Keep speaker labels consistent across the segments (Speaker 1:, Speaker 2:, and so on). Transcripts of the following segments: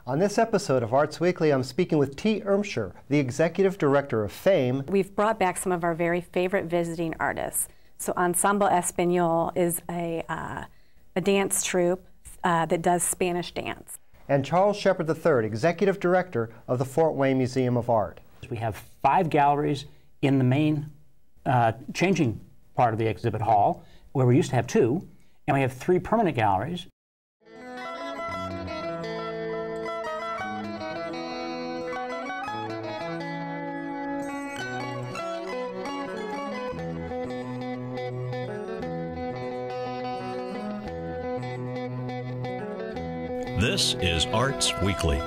Speaker 1: On this episode of Arts Weekly, I'm speaking with T. Irmscher, the Executive Director of FAME.
Speaker 2: We've brought back some of our very favorite visiting artists. So Ensemble Español is a dance troupe that does Spanish dance.
Speaker 1: And Charles Shepard III, Executive Director of the Fort Wayne Museum of Art.
Speaker 3: We have 5 galleries in the main changing part of the exhibit hall, where we used to have 2, and we have 3 permanent galleries.
Speaker 4: This is Arts Weekly.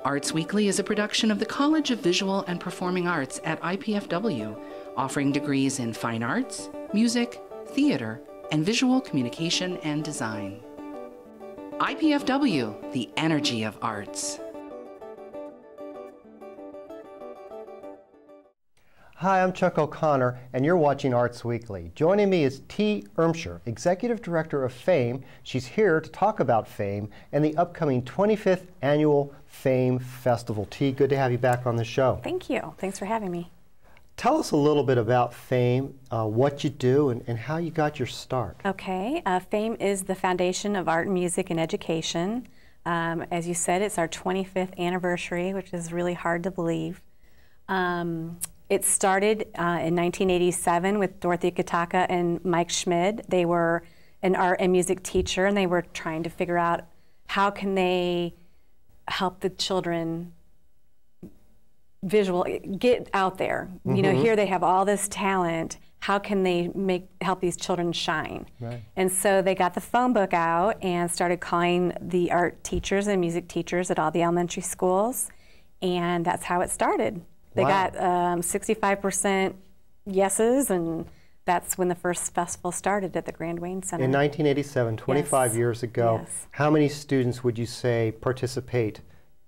Speaker 5: Arts Weekly is a production of the College of Visual and Performing Arts at IPFW, offering degrees in fine arts, music, theater, and visual communication and design. IPFW, the energy of arts.
Speaker 1: Hi, I'm Chuck O'Connor, and you're watching Arts Weekly. Joining me is T. Irmscher, Executive Director of FAME. She's here to talk about FAME and the upcoming 25th Annual FAME Festival. T, good to have you back on the show.
Speaker 2: Thank you. Thanks for having me.
Speaker 1: Tell us a little bit about FAME, what you do, and how you got your start.
Speaker 2: Okay. FAME is the Foundation of Art, Music, and Education. As you said, it's our 25th anniversary, which is really hard to believe. It started in 1987 with Dorothy Kataka and Mike Schmid. They were an art and music teacher, and they were trying to figure out how can they help the children get out there. Mm-hmm. You know, here they have all this talent. How can they help these children shine? Right. And so they got the phone book out and started calling the art teachers and music teachers at all the elementary schools, and that's how it started. They got 65% yeses, and that's when the first festival started at the Grand Wayne Center.
Speaker 1: In 1987, 25 years ago. Yes. How many students would you say participate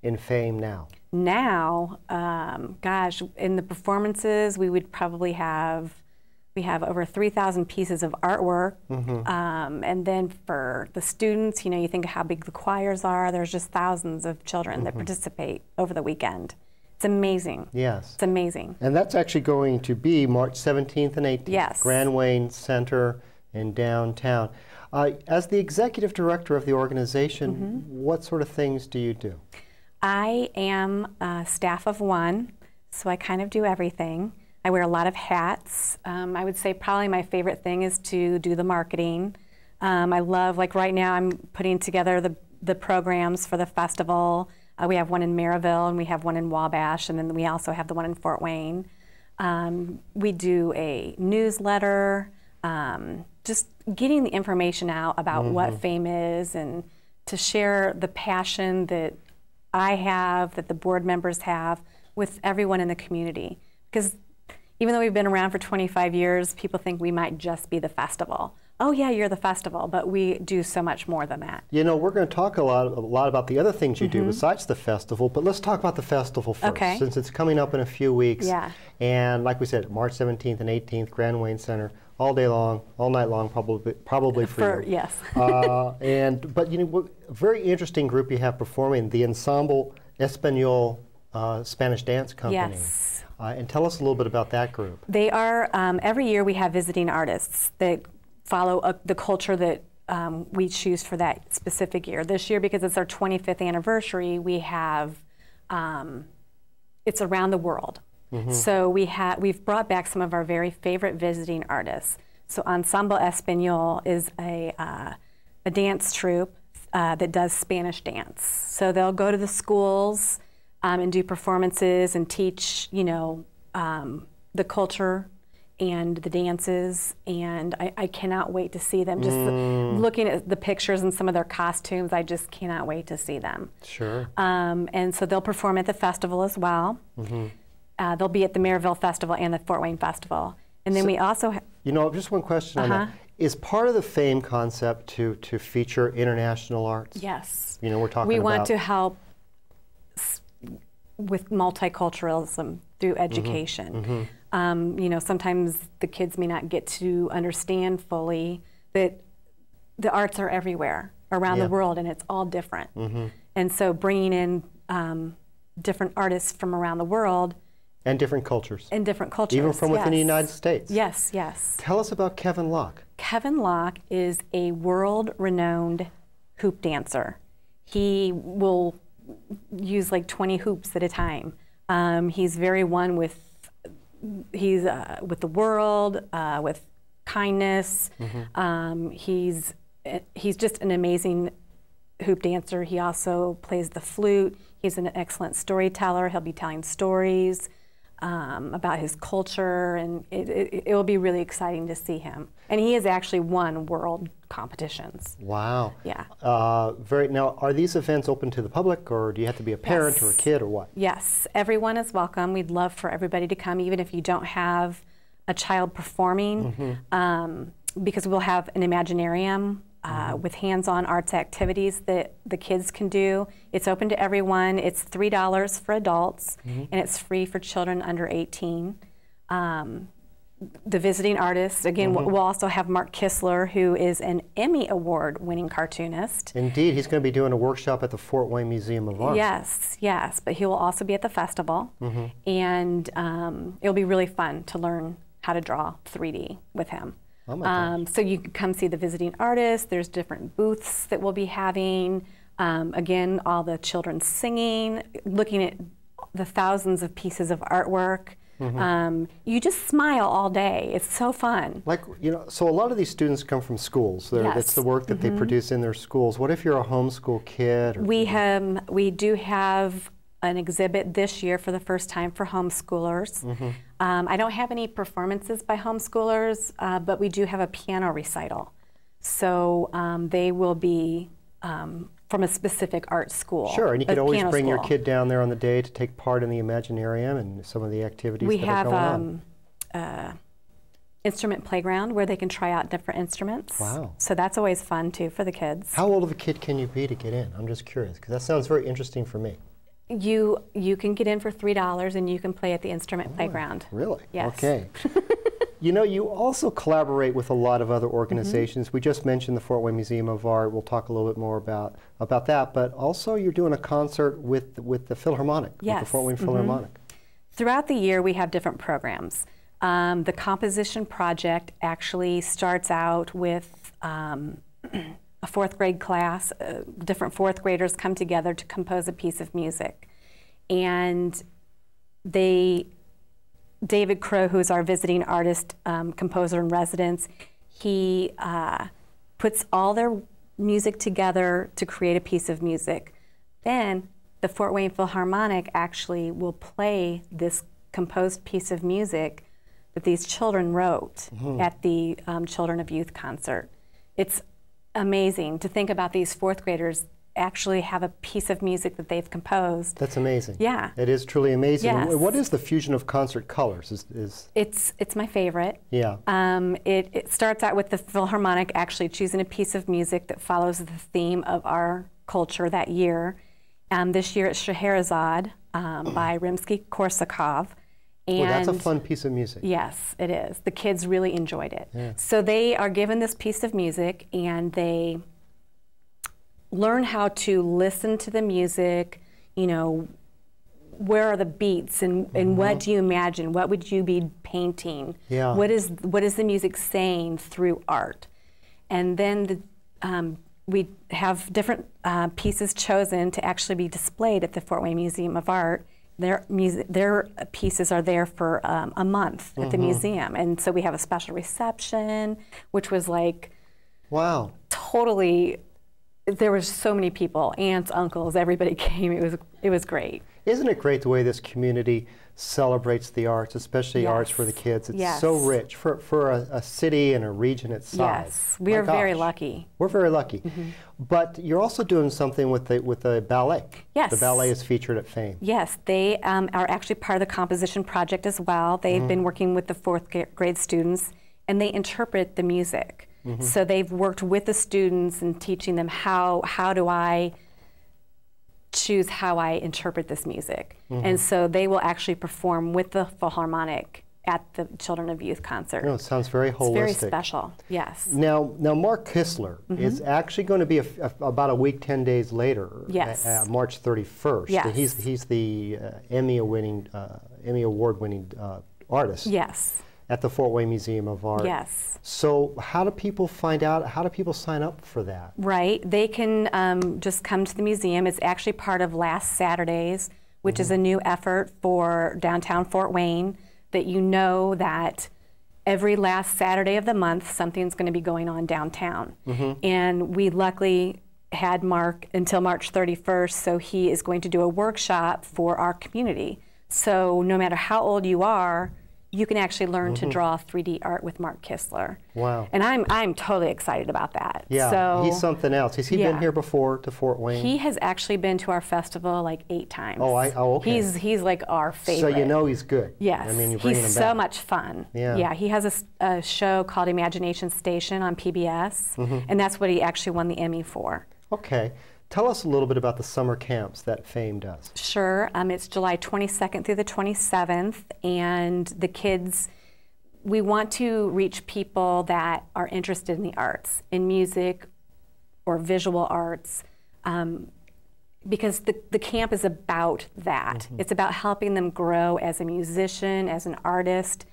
Speaker 1: in FAME now?
Speaker 2: Now, gosh, in the performances, we would probably have, we have over 3,000 pieces of artwork. Mm-hmm. And then for the students, you know, you think of how big the choirs are, there's just thousands of children mm-hmm. that participate over the weekend. It's amazing. Yes. It's amazing.
Speaker 1: And that's actually going to be March 17th and 18th.
Speaker 2: Yes.
Speaker 1: Grand Wayne Center in downtown. As the executive director of the organization, mm-hmm. what sort of things do you do?
Speaker 2: I am a staff of one, so I kind of do everything. I wear a lot of hats. I would say probably my favorite thing is to do the marketing. I love, like right now I'm putting together the programs for the festival. We have one in Maryville, and we have one in Wabash, and then we also have the one in Fort Wayne. We do a newsletter, just getting the information out about mm-hmm. what FAME is, and to share the passion that I have, that the board members have, with everyone in the community. Because even though we've been around for 25 years, people think we might just be the festival. Oh yeah, you're the festival, but we do so much more than that.
Speaker 1: You know, we're going to talk a lot about the other things you mm-hmm. do besides the festival, but let's talk about the festival first, okay. since it's coming up in a few weeks. Yeah. And like we said, March 17th and 18th, Grand Wayne Center, all day long, all night long, probably for you.
Speaker 2: Yes.
Speaker 1: But you know, a very interesting group you have performing, the Ensemble Español Spanish Dance Company.
Speaker 2: Yes.
Speaker 1: And tell us a little bit about that group.
Speaker 2: They are, every year we have visiting artists that follow the culture that we choose for that specific year. This year, because it's our 25th anniversary, we have, it's around the world. Mm-hmm. So we've brought back some of our very favorite visiting artists. So Ensemble Español is a dance troupe that does Spanish dance. So they'll go to the schools and do performances and teach, you know, the culture and the dances, and I cannot wait to see them. Just looking at the pictures and some of their costumes, I just cannot wait to see them.
Speaker 1: Sure.
Speaker 2: And so they'll perform at the festival as well. Mm-hmm. They'll be at the Maryville Festival and the Fort Wayne Festival. And then we also
Speaker 1: you know, just one question on that. Is part of the FAME concept to feature international arts?
Speaker 2: Yes.
Speaker 1: You know, we're talking
Speaker 2: about... We
Speaker 1: want
Speaker 2: want to help with multiculturalism through education. Mm-hmm. Mm-hmm. You know, sometimes the kids may not get to understand fully that the arts are everywhere. around the world, and it's all different. And so bringing in different artists from around the world.
Speaker 1: And different cultures.
Speaker 2: And different cultures,
Speaker 1: even from within the United States.
Speaker 2: Yes, yes.
Speaker 1: Tell us about Kevin Locke.
Speaker 2: Kevin Locke is a world-renowned hoop dancer. He will use like 20 hoops at a time. He's very one with the world, with kindness. He's just an amazing hoop dancer. He also plays the flute. He's an excellent storyteller. He'll be telling stories about his culture, and it will be really exciting to see him. And he has actually won world competitions.
Speaker 1: Wow.
Speaker 2: Yeah.
Speaker 1: Now, are these events open to the public, or do you have to be a parent or a kid, or what?
Speaker 2: Yes, everyone is welcome. We'd love for everybody to come, even if you don't have a child performing, because we'll have an Imaginarium with hands-on arts activities that the kids can do. It's open to everyone. It's $3 for adults, and it's free for children under 18. The visiting artists, again, we'll also have Mark Kessler, who is an Emmy Award-winning cartoonist.
Speaker 1: Indeed, he's going to be doing a workshop at the Fort Wayne Museum of Art.
Speaker 2: Yes, yes, but he will also be at the festival, and it'll be really fun to learn how to draw 3D with him.
Speaker 1: Oh my gosh.
Speaker 2: So you can come see the visiting artists. There's different booths that we'll be having. Again, all the children singing, looking at the thousands of pieces of artwork. You just smile all day. It's so fun.
Speaker 1: Like, so a lot of these students come from schools.
Speaker 2: Yes.
Speaker 1: It's the work that they produce in their schools. What if you're a homeschool kid? Or
Speaker 2: We do have an exhibit this year for the first time for homeschoolers. I don't have any performances by homeschoolers, but we do have a piano recital. So they will be from a specific art school.
Speaker 1: Sure, and you could always bring your
Speaker 2: school.
Speaker 1: kid down there on the day to take part in the Imaginarium and some of the activities
Speaker 2: We
Speaker 1: that are going
Speaker 2: have instrument playground where they can try out different instruments.
Speaker 1: Wow.
Speaker 2: So that's always fun too for the kids.
Speaker 1: How old of a kid can you be to get in? I'm just curious, because that sounds very interesting for me.
Speaker 2: You can get in for $3 and you can play at the instrument playground.
Speaker 1: Really?
Speaker 2: Yes.
Speaker 1: Okay. You also collaborate with a lot of other organizations. We just mentioned the Fort Wayne Museum of Art. We'll talk a little bit more about that. But also you're doing a concert with the Philharmonic,
Speaker 2: yes.
Speaker 1: with the Fort Wayne Philharmonic.
Speaker 2: Throughout the year, we have different programs. The composition project actually starts out with a fourth grade class. Different fourth graders come together to compose a piece of music. And David Crow, who's our visiting artist, composer in residence, he puts all their music together to create a piece of music. Then the Fort Wayne Philharmonic actually will play this composed piece of music that these children wrote at the Children of Youth concert. It's amazing to think about these fourth graders actually have a piece of music that they've composed.
Speaker 1: That's amazing.
Speaker 2: Yeah.
Speaker 1: It is truly amazing.
Speaker 2: Yes.
Speaker 1: What is the fusion of concert colors?
Speaker 2: It's my favorite.
Speaker 1: Yeah.
Speaker 2: It starts out with the Philharmonic actually choosing a piece of music that follows the theme of our culture that year. This year it's Scheherazade by Rimsky-Korsakov.
Speaker 1: Well, that's a fun piece of music.
Speaker 2: Yes, it is. The kids really enjoyed it. Yeah. So they are given this piece of music and they learn how to listen to the music, where are the beats and what do you imagine? What would you be painting?
Speaker 1: Yeah.
Speaker 2: What is the music saying through art? And then we have different pieces chosen to actually be displayed at the Fort Wayne Museum of Art. Their pieces are there for a month at the museum. And so we have a special reception, which was like,
Speaker 1: wow,
Speaker 2: totally, there were so many people, aunts, uncles, everybody came. It was great.
Speaker 1: Isn't it great the way this community celebrates the arts, especially arts for the kids? It's so rich for a city and a region its size.
Speaker 2: Yes, we are very lucky.
Speaker 1: We're very lucky. But you're also doing something with the ballet.
Speaker 2: Yes.
Speaker 1: The ballet is featured at Fame.
Speaker 2: Yes, they are actually part of the composition project as well. They've been working with the fourth grade students, and they interpret the music. So they've worked with the students and teaching them how do I choose how I interpret this music. And so they will actually perform with the Philharmonic at the Children of Youth concert.
Speaker 1: No, it sounds very holistic.
Speaker 2: It's very special, yes.
Speaker 1: Now Mark Kessler is actually going to be about a week, 10 days later,
Speaker 2: Yes.
Speaker 1: March 31st.
Speaker 2: Yes.
Speaker 1: He's the Emmy Award-winning artist.
Speaker 2: Yes.
Speaker 1: At the Fort Wayne Museum of Art.
Speaker 2: Yes.
Speaker 1: So how do people find out? How do people sign up for that?
Speaker 2: Right. They can just come to the museum. It's actually part of Last Saturdays, which is a new effort for downtown Fort Wayne, that you know that every last Saturday of the month, something's going to be going on downtown. And we luckily had Mark until March 31st, so he is going to do a workshop for our community. So no matter how old you are, you can actually learn to draw 3D art with Mark Kessler.
Speaker 1: Wow.
Speaker 2: And I'm totally excited about that.
Speaker 1: Yeah,
Speaker 2: so,
Speaker 1: he's something else. Has he been here before to Fort Wayne?
Speaker 2: He has actually been to our festival like 8 times.
Speaker 1: Oh, okay.
Speaker 2: He's like our favorite.
Speaker 1: So you know he's good.
Speaker 2: Yes.
Speaker 1: I mean, you're bringing him
Speaker 2: he's
Speaker 1: back.
Speaker 2: so much fun.
Speaker 1: Yeah.
Speaker 2: Yeah, he has a show called Imagination Station on PBS, and that's what he actually won the Emmy for.
Speaker 1: Okay. Tell us a little bit about the summer camps that FAME does.
Speaker 2: Sure. It's July 22nd through the 27th, and the kids, we want to reach people that are interested in the arts, in music or visual arts, because the camp is about that. It's about helping them grow as a musician, as an artist.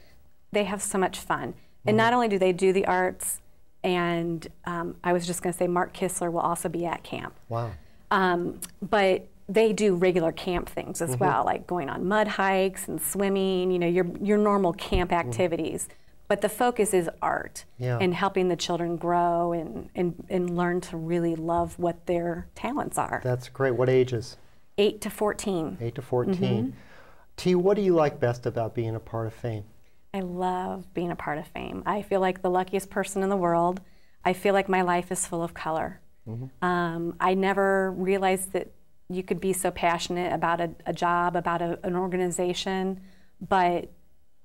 Speaker 2: They have so much fun. And not only do they do the arts, and I was just going to say Mark Kessler will also be at camp.
Speaker 1: Wow.
Speaker 2: But they do regular camp things as well, like going on mud hikes and swimming, you know, your normal camp activities. But the focus is art and helping the children grow and learn to really love what their talents are.
Speaker 1: That's great. What ages?
Speaker 2: 8 to 14.
Speaker 1: 8 to 14. T, what do you like best about being a part of FAME?
Speaker 2: I love being a part of FAME. I feel like the luckiest person in the world. I feel like my life is full of color. I never realized that you could be so passionate about a job, about an organization, but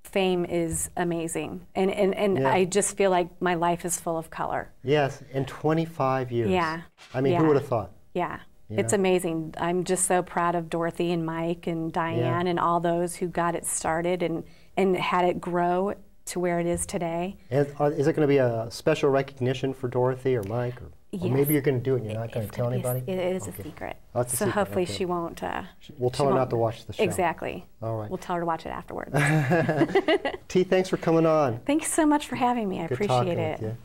Speaker 2: FAME is amazing. And I just feel like my life is full of color.
Speaker 1: Yes, in 25 years.
Speaker 2: Yeah.
Speaker 1: I mean, who would have thought?
Speaker 2: Yeah. It's amazing. I'm just so proud of Dorothy and Mike and Diane and all those who got it started and had it grow to where it is today.
Speaker 1: And is it going to be a special recognition for Dorothy or Mike? Or maybe you're going to do it and you're not going to tell anybody?
Speaker 2: It is a secret.
Speaker 1: Oh, it's a
Speaker 2: so
Speaker 1: secret.
Speaker 2: hopefully she won't.
Speaker 1: We'll tell her not to watch the show.
Speaker 2: Exactly.
Speaker 1: All right.
Speaker 2: We'll tell her to watch it afterwards.
Speaker 1: T, thanks for coming on.
Speaker 2: Thanks so much for having me. I
Speaker 1: Good
Speaker 2: appreciate
Speaker 1: talking
Speaker 2: it.
Speaker 1: with you.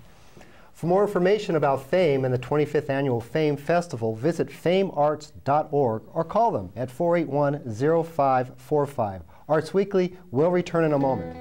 Speaker 1: For more information about FAME and the 25th Annual FAME Festival, visit famearts.org or call them at 481-0545. Arts Weekly will return in a moment.